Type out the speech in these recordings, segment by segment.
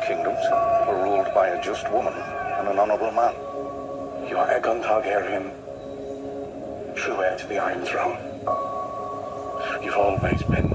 kingdoms were ruled by a just woman and an honorable man. You are Aegon Targaryen, true heir to the Iron Throne. You've always been.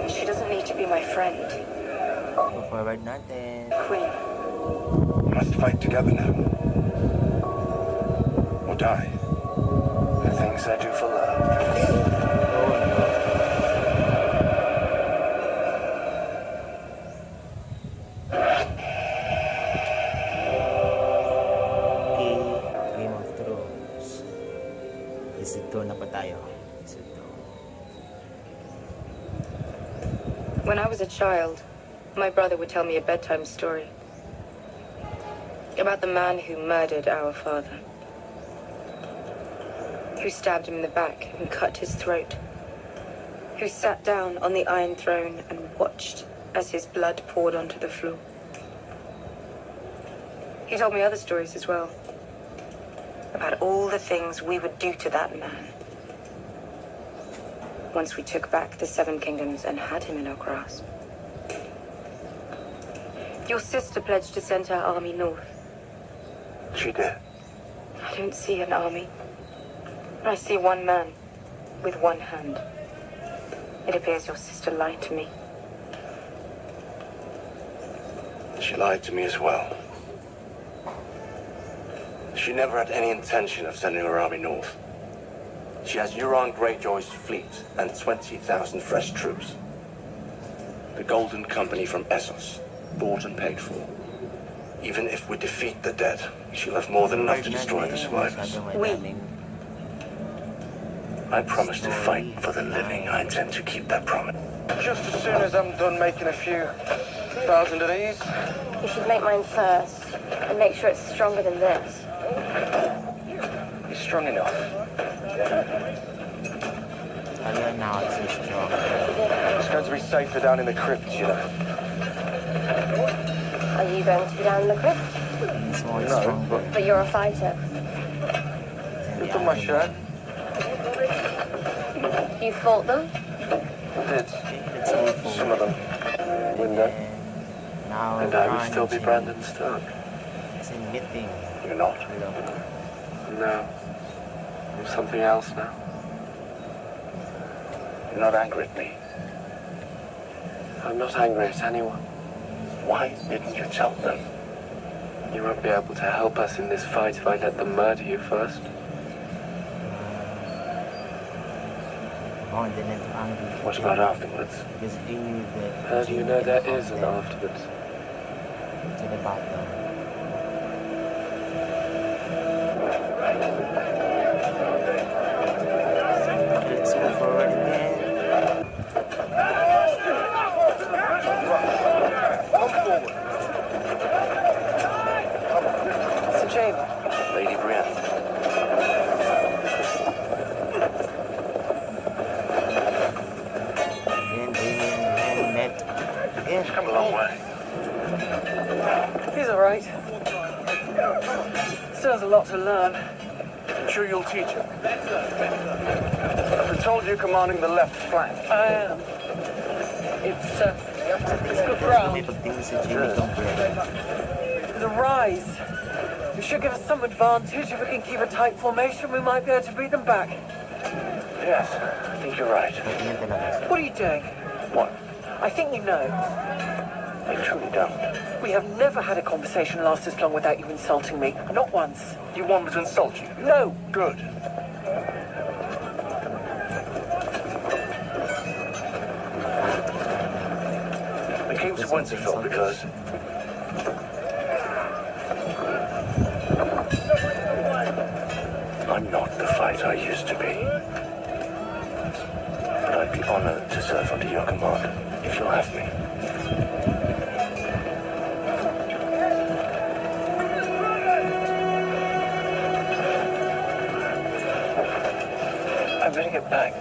She doesn't need to be my friend. Go forward natin. Queen. We must fight together now. Or die. The things I do for love. Game of Thrones. Season 2 na pa tayo. Season When I was a child, my brother would tell me a bedtime story about the man who murdered our father, who stabbed him in the back and cut his throat, who sat down on the Iron Throne and watched as his blood poured onto the floor. He told me other stories as well, about all the things we would do to that man once we took back the Seven Kingdoms and had him in our grasp. Your sister pledged to send her army north. She did. I don't see an army. I see one man with one hand. It appears your sister lied to me. She lied to me as well. She never had any intention of sending her army north. She has Euron Greyjoy's fleet and 20,000 fresh troops. The Golden Company from Essos, bought and paid for. Even if we defeat the dead, she'll have more than enough to destroy the survivors. I promise to fight for the living. I intend to keep that promise. Just as soon as I'm done making a few thousand of these. You should make mine first, and make sure it's stronger than this. It's strong enough. Ayun na, it's so strong. It's going to be safer down in the crypt, you know. Are you going to be down in the crypt? It's more No, strong. But you're a fighter. Look at my shirt. You fought them? I did. It's awful. Some of them. Window. Now And I would still be Brandon Stark. It's in meeting. You're not. No. I'm something else now. You're not angry at me. I'm not angry at anyone. Why didn't you tell them? You won't be able to help us in this fight if I let them murder you first. Oh, then it's angry. What about afterwards? Because you knew that. How do you know there is an afterwards? To the battle. Let's go forward again. Come forward. Sir Jaime. Lady Brienne. Again, Damien met again. She's come a long way. He's all right. Still has a lot to learn. I'm sure you'll teach her. I've been told you're commanding the left flank. I am. It's good ground. May pagtingin si Jimmy Conqueror. The rise. It should give us some advantage. If we can keep a tight formation, we might be able to beat them back. Yes, I think you're right. Pagtingin talaga. What are you doing? What? I think you know. I truly don't. We have never had a conversation last this long without you insulting me. Not once. You want me to insult you? No. Good. I came to Winterfell because I'm not the fighter I used to be. But I'd be honored to serve under your command, if you'll have me. I better get back.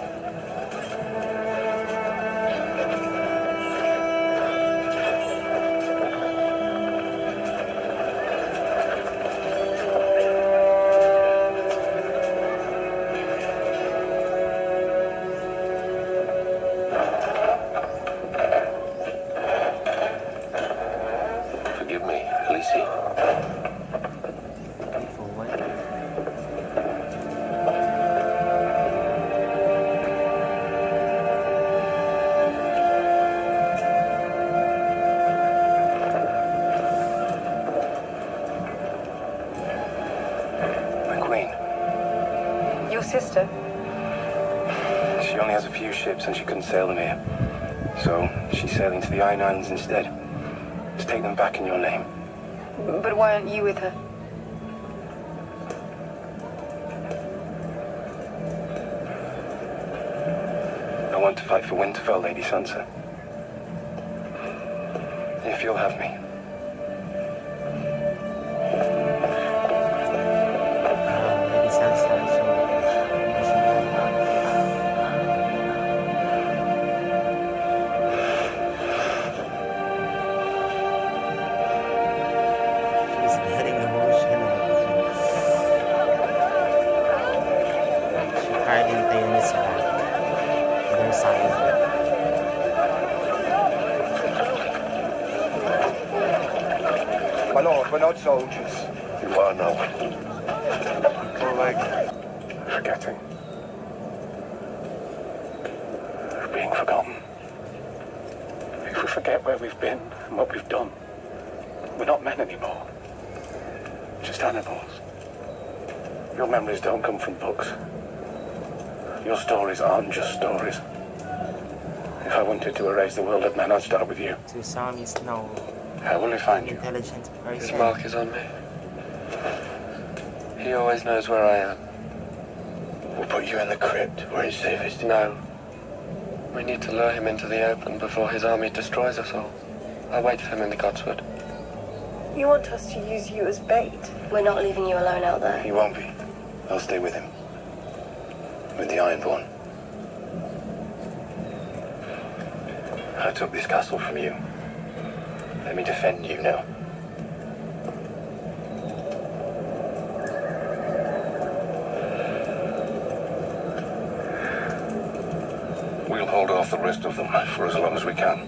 sister? She only has a few ships and she couldn't sail them here. So she's sailing to the Iron Islands instead. To take them back in your name. But why aren't you with her? I want to fight for Winterfell, Lady Sansa. If you'll have me. Lady Sansa, so she's getting emotional. She hardly turned his back to their side. My lord, we're not soldiers. You are now. More like forgetting. Being forgotten. If we forget where we've been and what we've done, we're not men anymore. Just animals. Your memories don't come from books. Your stories aren't just stories. If I wanted to erase the world of men, I'd start with you. To some is no How will I find you? intelligent His person. mark is on me. He always knows where I am. We'll put you in the crypt where it's safest. No. We need to lure him into the open before his army destroys us all. I'll wait for him in the Godswood. You want us to use you as bait? We're not leaving you alone out there. He won't be. I'll stay with him. With the Ironborn. I took this castle from you. Let me defend you now. We'll hold off the rest of them for as long as we can.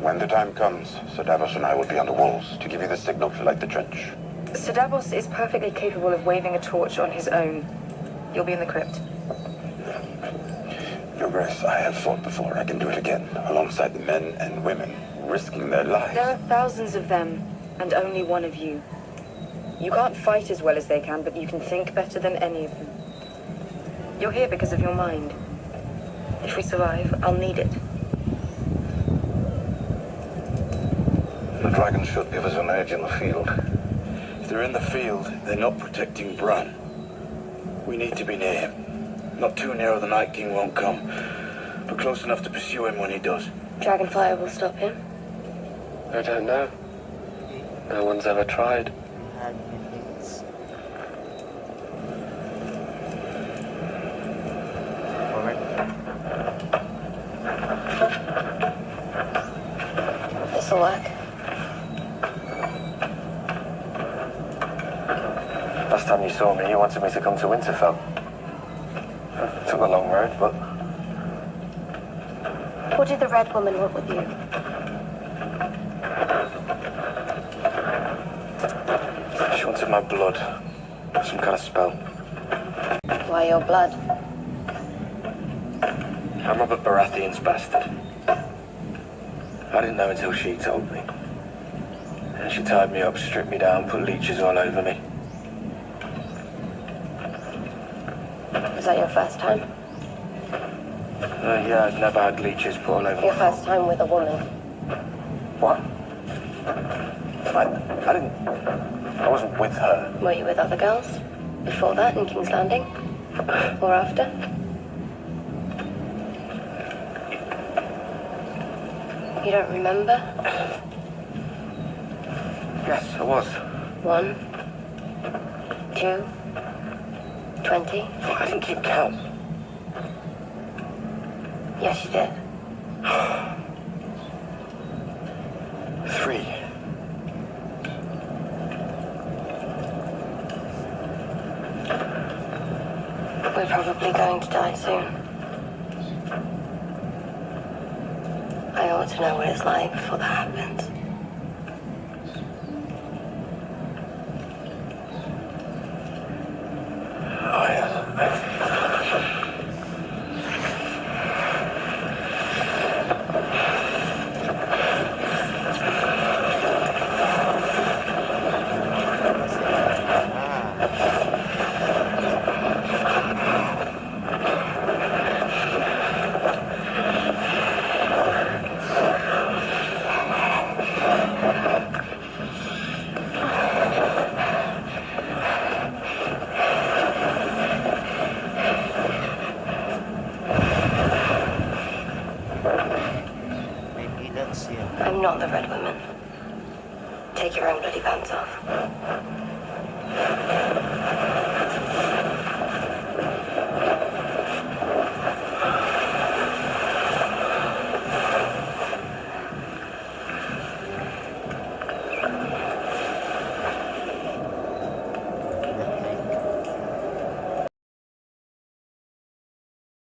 When the time comes, Sir Davos and I will be on the walls to give you the signal to light the trench. Sir Davos is perfectly capable of waving a torch on his own. You'll be in the crypt. Your Grace, I have fought before. I can do it again, alongside the men and women risking their lives. There are thousands of them, and only one of you. You can't fight as well as they can, but you can think better than any of them. You're here because of your mind. If we survive, I'll need it. The dragons should give us an edge in the field. If they're in the field, they're not protecting Bran. We need to be near him. Not too near or the Night King won't come, but close enough to pursue him when he does. Dragonfire will stop him. I don't know. No one's ever tried. We had meetings. Forward. This'll work. Last time you saw me, you wanted me to come to Winterfell. Took a long road, but What did the Red Woman want with you? she wanted my blood. Some kind of spell. Why your blood? I'm Robert Baratheon's bastard. I didn't know until she told me. And she tied me up, stripped me down, put leeches all over me. Was that your first time? Yeah, I'd never had leeches put all over Your me. first time with a woman? What? I didn't... I wasn't with her. Were you with other girls? Before that, in King's Landing? Or after? You don't remember? Yes, I was. 1, 2, 20? I didn't keep count. Yes, you did. 3. We're probably going to die soon. I ought to know what it's like before that happens. All the red women. Take your own bloody pants off.